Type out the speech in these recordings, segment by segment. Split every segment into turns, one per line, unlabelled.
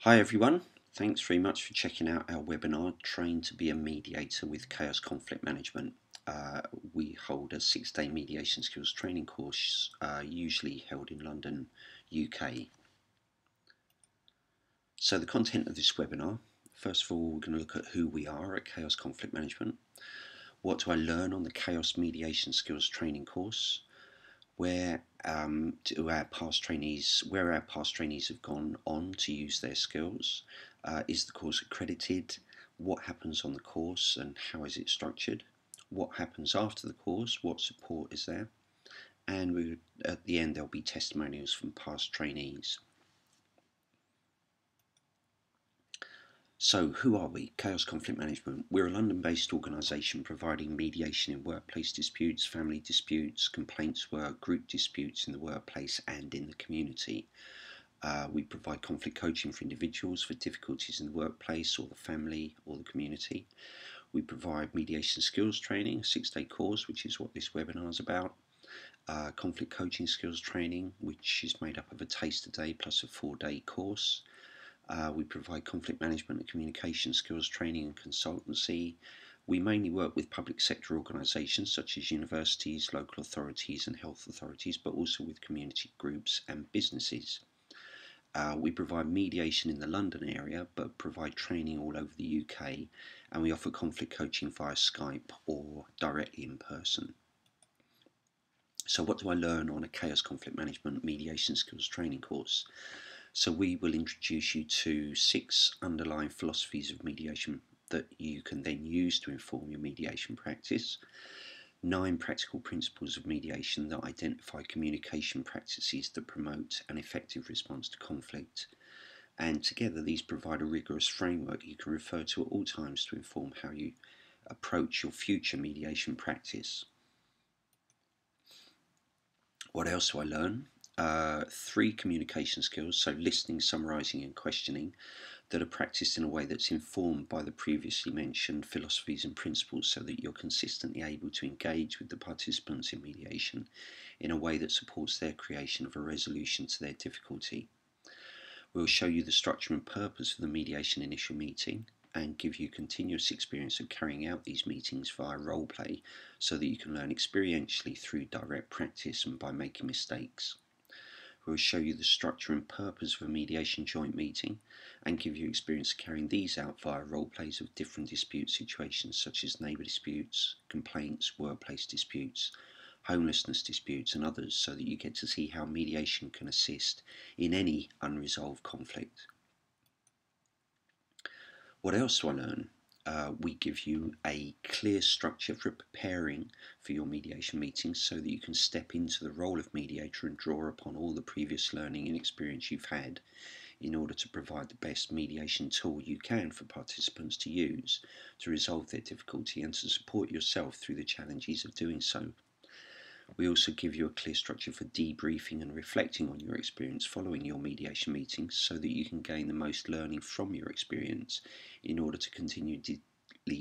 Hi everyone, thanks very much for checking out our webinar, Train to be a Mediator with CAOS Conflict Management. We hold a 6-day mediation skills training course, usually held in London, UK. So the content of this webinar, first of all we're going to look at who we are at CAOS Conflict Management. What do I learn on the CAOS Mediation Skills training course? Where our past trainees have gone on to use their skills. Is the course accredited? What happens on the course and how is it structured? What happens after the course? What support is there? And at the end there'll be testimonials from past trainees. So who are we? CAOS Conflict Management. We're a London-based organisation providing mediation in workplace disputes, family disputes, complaints work, group disputes in the workplace and in the community. We provide conflict coaching for individuals for difficulties in the workplace or the family or the community. We provide mediation skills training, a 6-day course, which is what this webinar is about. Conflict coaching skills training, which is made up of a taster day plus a 4-day course. We provide conflict management and communication skills training and consultancy. We mainly work with public sector organisations such as universities, local authorities and health authorities, but also with community groups and businesses. We provide mediation in the London area, but provide training all over the UK, and we offer conflict coaching via Skype or directly in person. So what do I learn on a CAOS Conflict Management Mediation Skills training course? So we will introduce you to 6 underlying philosophies of mediation that you can then use to inform your mediation practice. 9 practical principles of mediation that identify communication practices that promote an effective response to conflict. And together these provide a rigorous framework you can refer to at all times to inform how you approach your future mediation practice. What else do I learn? 3 communication skills, so listening, summarising and questioning, that are practiced in a way that's informed by the previously mentioned philosophies and principles so that you're consistently able to engage with the participants in mediation in a way that supports their creation of a resolution to their difficulty. We'll show you the structure and purpose of the mediation initial meeting and give you continuous experience of carrying out these meetings via role play so that you can learn experientially through direct practice and by making mistakes. We'll show you the structure and purpose of a mediation joint meeting and give you experience carrying these out via role plays of different dispute situations such as neighbour disputes, complaints, workplace disputes, homelessness disputes and others, so that you get to see how mediation can assist in any unresolved conflict. What else do I learn? We give you a clear structure for preparing for your mediation meetings so that you can step into the role of mediator and draw upon all the previous learning and experience you've had in order to provide the best mediation tool you can for participants to use to resolve their difficulty and to support yourself through the challenges of doing so. We also give you a clear structure for debriefing and reflecting on your experience following your mediation meetings so that you can gain the most learning from your experience in order to continually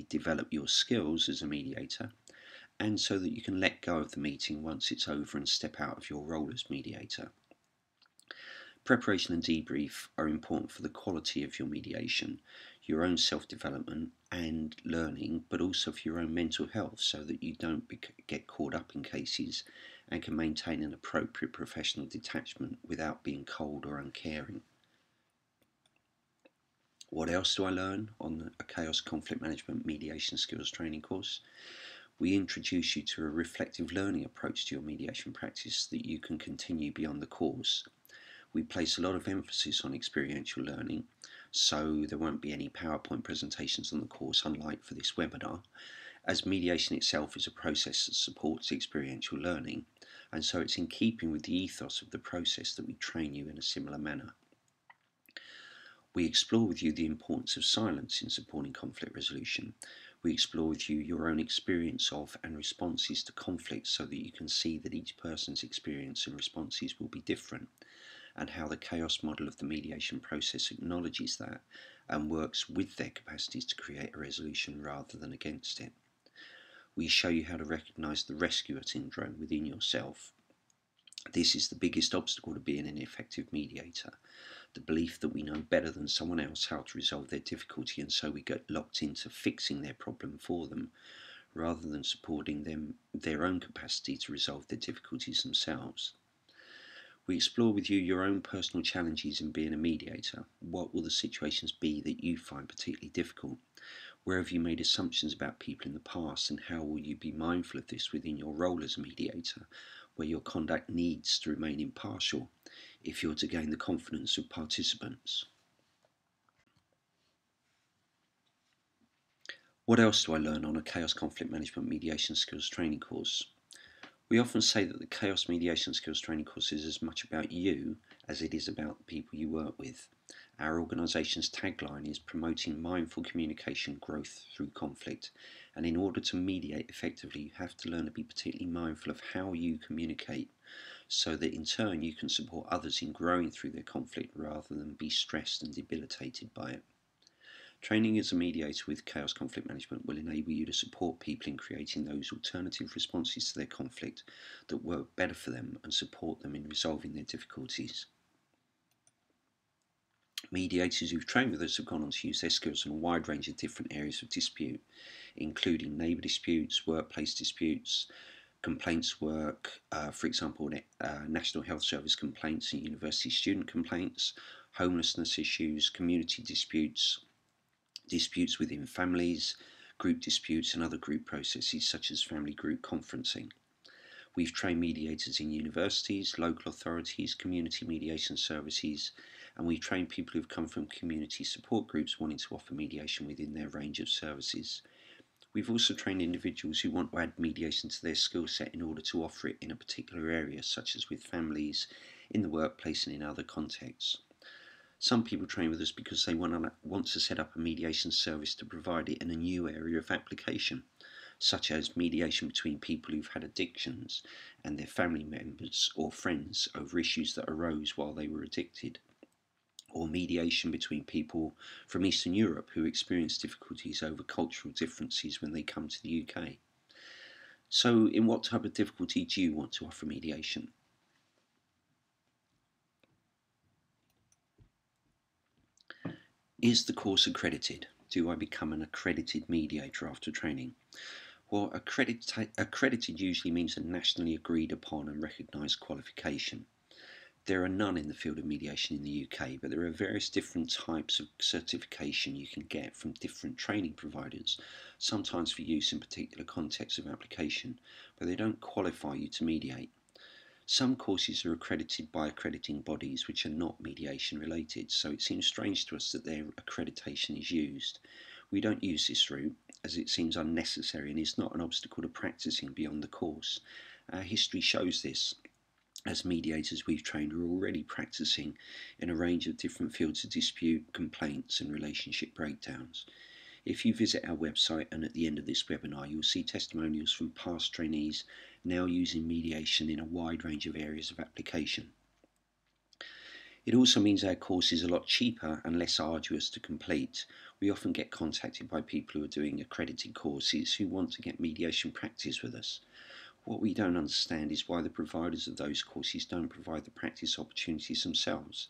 develop your skills as a mediator, and so that you can let go of the meeting once it's over and step out of your role as mediator. Preparation and debrief are important for the quality of your mediation, your own self-development and learning, but also for your own mental health so that you don't get caught up in cases and can maintain an appropriate professional detachment without being cold or uncaring. What else do I learn on a CAOS Conflict Management Mediation Skills training course? We introduce you to a reflective learning approach to your mediation practice that you can continue beyond the course. We place a lot of emphasis on experiential learning, so there won't be any PowerPoint presentations on the course, unlike for this webinar, as mediation itself is a process that supports experiential learning, and so it's in keeping with the ethos of the process that we train you in a similar manner. We explore with you the importance of silence in supporting conflict resolution. We explore with you your own experience of and responses to conflict so that you can see that each person's experience and responses will be different, and how the CAOS model of the mediation process acknowledges that and works with their capacities to create a resolution rather than against it. We show you how to recognise the rescuer syndrome within yourself This is the biggest obstacle to being an effective mediator, the belief that we know better than someone else how to resolve their difficulty, and so we get locked into fixing their problem for them, rather than supporting them their own capacity to resolve their difficulties themselves. We explore with you your own personal challenges in being a mediator. What will the situations be that you find particularly difficult? Where have you made assumptions about people in the past, and how will you be mindful of this within your role as a mediator, where your conduct needs to remain impartial if you're to gain the confidence of participants? What else do I learn on a CAOS Conflict Management Mediation Skills training course? We often say that the CAOS Mediation Skills training course is as much about you as it is about the people you work with. Our organisation's tagline is promoting mindful communication growth through conflict, and in order to mediate effectively, you have to learn to be particularly mindful of how you communicate, so that in turn you can support others in growing through their conflict rather than be stressed and debilitated by it. Training as a mediator with CAOS Conflict Management will enable you to support people in creating those alternative responses to their conflict that work better for them and support them in resolving their difficulties. Mediators who've trained with us have gone on to use their skills in a wide range of different areas of dispute, including neighbour disputes, workplace disputes, complaints work, for example, National Health Service complaints and university student complaints, homelessness issues, community disputes, disputes within families, group disputes, and other group processes such as family group conferencing. We've trained mediators in universities, local authorities, community mediation services, and we've trained people who've come from community support groups wanting to offer mediation within their range of services. We've also trained individuals who want to add mediation to their skill set in order to offer it in a particular area, such as with families, in the workplace, and in other contexts. Some people train with us because they want to set up a mediation service to provide it in a new area of application, such as mediation between people who've had addictions and their family members or friends over issues that arose while they were addicted, or mediation between people from Eastern Europe who experience difficulties over cultural differences when they come to the UK. So, in what type of difficulty do you want to offer mediation? Is the course accredited? Do I become an accredited mediator after training? Well, accredited usually means a nationally agreed upon and recognised qualification. There are none in the field of mediation in the UK, but there are various different types of certification you can get from different training providers, sometimes for use in particular contexts of application, but they don't qualify you to mediate. Some courses are accredited by accrediting bodies which are not mediation related, so it seems strange to us that their accreditation is used. We don't use this route, as it seems unnecessary and is not an obstacle to practicing beyond the course. Our history shows this, as mediators we've trained are already practicing in a range of different fields of dispute, complaints, and relationship breakdowns. If you visit our website and at the end of this webinar, you'll see testimonials from past trainees now using mediation in a wide range of areas of application. It also means our course is a lot cheaper and less arduous to complete. We often get contacted by people who are doing accredited courses who want to get mediation practice with us. What we don't understand is why the providers of those courses don't provide the practice opportunities themselves.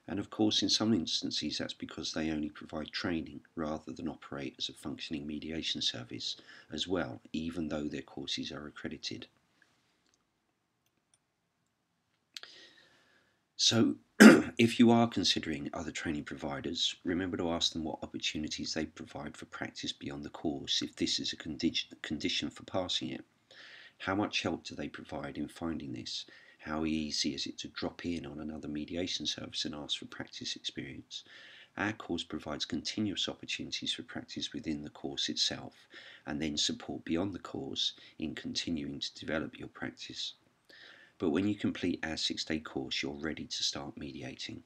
And of course, in some instances, that's because they only provide training rather than operate as a functioning mediation service as well, even though their courses are accredited. So, if you are considering other training providers, remember to ask them what opportunities they provide for practice beyond the course, if this is a condition for passing it. How much help do they provide in finding this? How easy is it to drop in on another mediation service and ask for practice experience? Our course provides continuous opportunities for practice within the course itself, and then support beyond the course in continuing to develop your practice. But when you complete our 6-day course, you're ready to start mediating.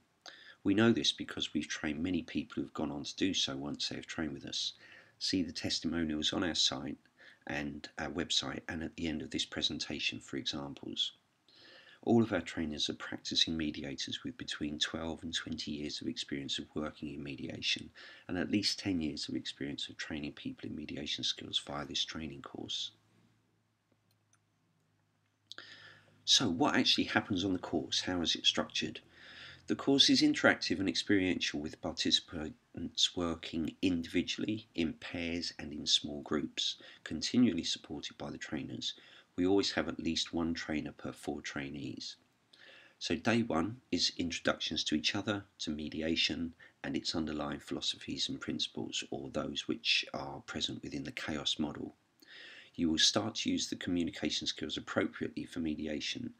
We know this because we've trained many people who've gone on to do so once they have trained with us. See the testimonials on our site and our website and at the end of this presentation for examples. All of our trainers are practicing mediators with between 12 and 20 years of experience of working in mediation and at least 10 years of experience of training people in mediation skills via this training course. So what actually happens on the course? How is it structured? The course is interactive and experiential, with participants working individually, in pairs and in small groups, continually supported by the trainers. We always have at least one trainer per 4 trainees. So day 1 is introductions to each other, to mediation and its underlying philosophies and principles, or those which are present within the CAOS model. You will start to use the communication skills appropriately for mediation.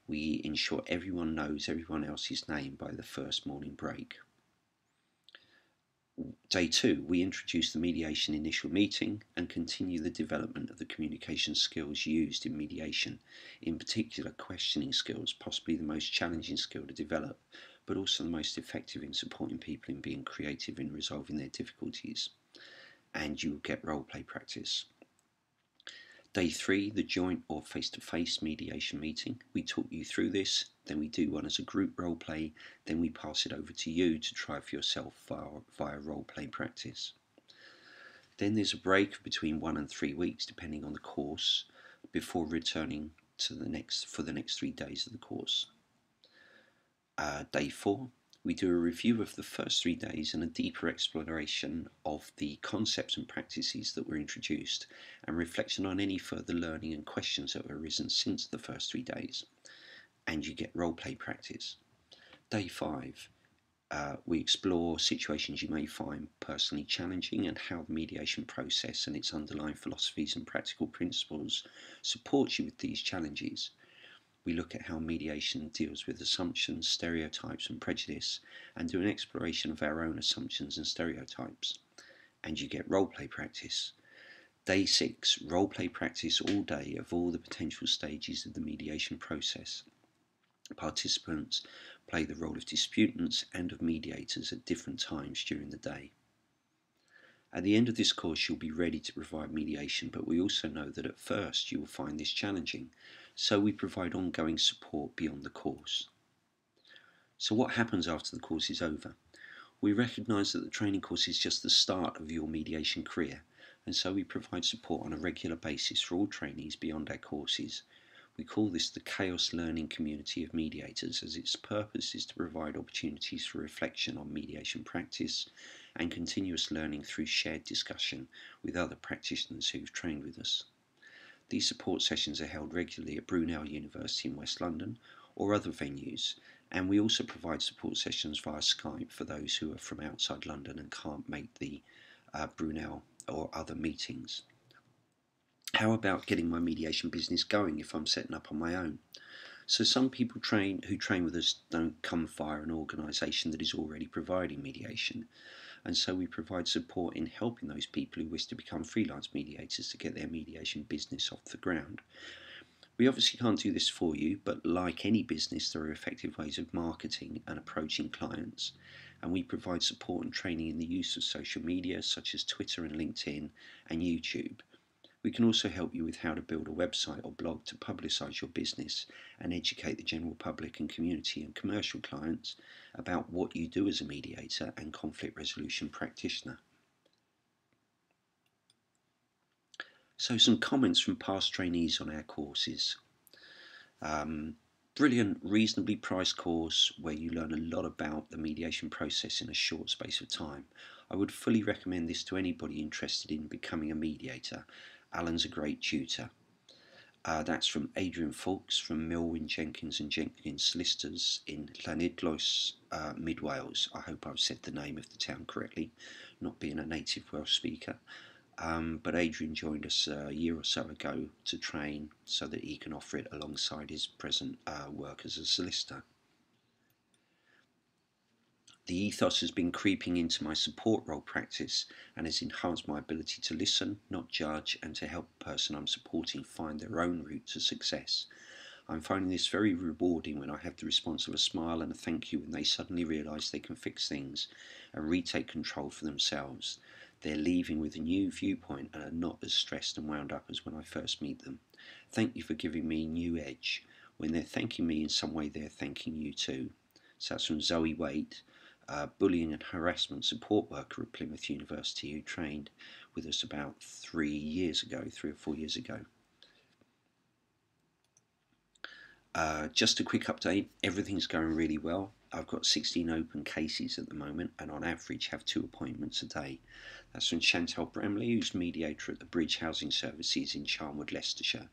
We ensure everyone knows everyone else's name by the first morning break. Day 2, we introduce the mediation initial meeting and continue the development of the communication skills used in mediation, in particular questioning skills, possibly the most challenging skill to develop, but also the most effective in supporting people in being creative in resolving their difficulties. And you will get role play practice. Day 3, the joint or face-to-face mediation meeting. We talk you through this, then we do one as a group role play, then we pass it over to you to try for yourself via role play practice. Then there's a break between 1 and 3 weeks, depending on the course, before returning to for the next 3 days of the course. Day 4, we do a review of the first 3 days and a deeper exploration of the concepts and practices that were introduced, and reflection on any further learning and questions that have arisen since the first 3 days. And you get role play practice. Day 5, we explore situations you may find personally challenging and how the mediation process and its underlying philosophies and practical principles supports you with these challenges. We look at how mediation deals with assumptions, stereotypes and prejudice, and do an exploration of our own assumptions and stereotypes. And you get role play practice. Day 6, role play practice all day of all the potential stages of the mediation process. Participants play the role of disputants and of mediators at different times during the day. At the end of this course, you'll be ready to provide mediation, but we also know that at first you will find this challenging, so we provide ongoing support beyond the course. So what happens after the course is over? We recognise that the training course is just the start of your mediation career, and so we provide support on a regular basis for all trainees beyond our courses. We call this the CAOS Learning Community of Mediators, as its purpose is to provide opportunities for reflection on mediation practice and continuous learning through shared discussion with other practitioners who've trained with us. These support sessions are held regularly at Brunel University in West London or other venues, and we also provide support sessions via Skype for those who are from outside London and can't make the Brunel or other meetings. How about getting my mediation business going if I'm setting up on my own? So some people who train with us don't come via an organisation that is already providing mediation, and so we provide support in helping those people who wish to become freelance mediators to get their mediation business off the ground. We obviously can't do this for you, but like any business, there are effective ways of marketing and approaching clients, and we provide support and training in the use of social media such as Twitter and LinkedIn and YouTube. We can also help you with how to build a website or blog to publicise your business and educate the general public and community and commercial clients about what you do as a mediator and conflict resolution practitioner. So some comments from past trainees on our courses. Brilliant, reasonably priced course where you learn a lot about the mediation process in a short space of time. I would fully recommend this to anybody interested in becoming a mediator. Alan's a great tutor. That's from Adrian Fawkes from Milwyn Jenkins and Jenkins Solicitors in Llanidloes, Mid Wales. I hope I've said the name of the town correctly, not being a native Welsh speaker. But Adrian joined us a year or so ago to train so that he can offer it alongside his present work as a solicitor. The ethos has been creeping into my support role practice and has enhanced my ability to listen, not judge, and to help the person I'm supporting find their own route to success. I'm finding this very rewarding when I have the response of a smile and a thank you when they suddenly realise they can fix things and retake control for themselves. They're leaving with a new viewpoint and are not as stressed and wound up as when I first meet them. Thank you for giving me a new edge. When they're thanking me in some way, they're thanking you too. So that's from Zoe Waite, bullying and harassment support worker at Plymouth University, who trained with us about 3 or 4 years ago. Just a quick update, everything's going really well. I've got 16 open cases at the moment and on average have 2 appointments a day. That's from Chantal Bramley, who's mediator at the Bridge Housing Services in Charnwood, Leicestershire.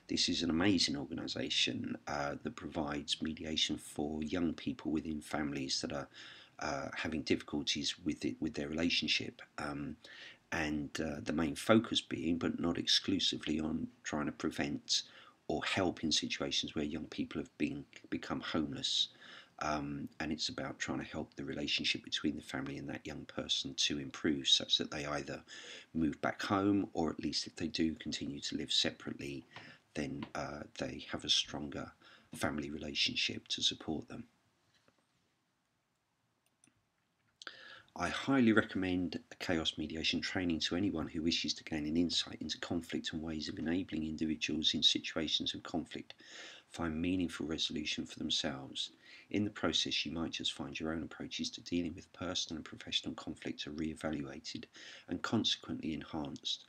This is an amazing organisation that provides mediation for young people within families that are having difficulties with their relationship. The main focus being, but not exclusively, on trying to prevent or help in situations where young people have become homeless. And it's about trying to help the relationship between the family and that young person to improve, such that they either move back home, or at least if they do continue to live separately, then they have a stronger family relationship to support them. I highly recommend CAOS mediation training to anyone who wishes to gain an insight into conflict and ways of enabling individuals in situations of conflict find meaningful resolution for themselves. In the process, you might just find your own approaches to dealing with personal and professional conflict are re-evaluated and consequently enhanced.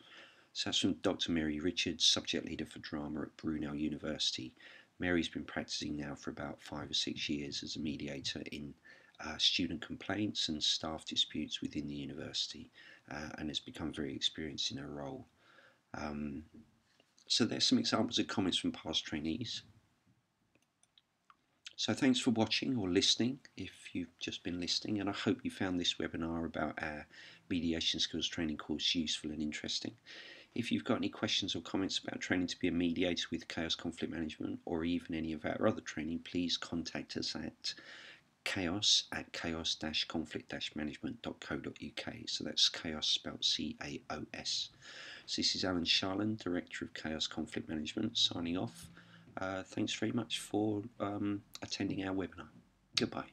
So that's from Dr. Mary Richards, subject leader for drama at Brunel University. Mary's been practicing now for about 5 or 6 years as a mediator in student complaints and staff disputes within the university, and has become very experienced in her role. So there's some examples of comments from past trainees. So thanks for watching or listening if you've just been listening, and I hope you found this webinar about our Mediation Skills training course useful and interesting. If you've got any questions or comments about training to be a mediator with CAOS Conflict Management, or even any of our other training, please contact us at caos@conflict-management.co.uk. So that's CAOS spelled C-A-O-S. So this is Alan Sharland, Director of CAOS Conflict Management, signing off. Thanks very much for attending our webinar. Goodbye.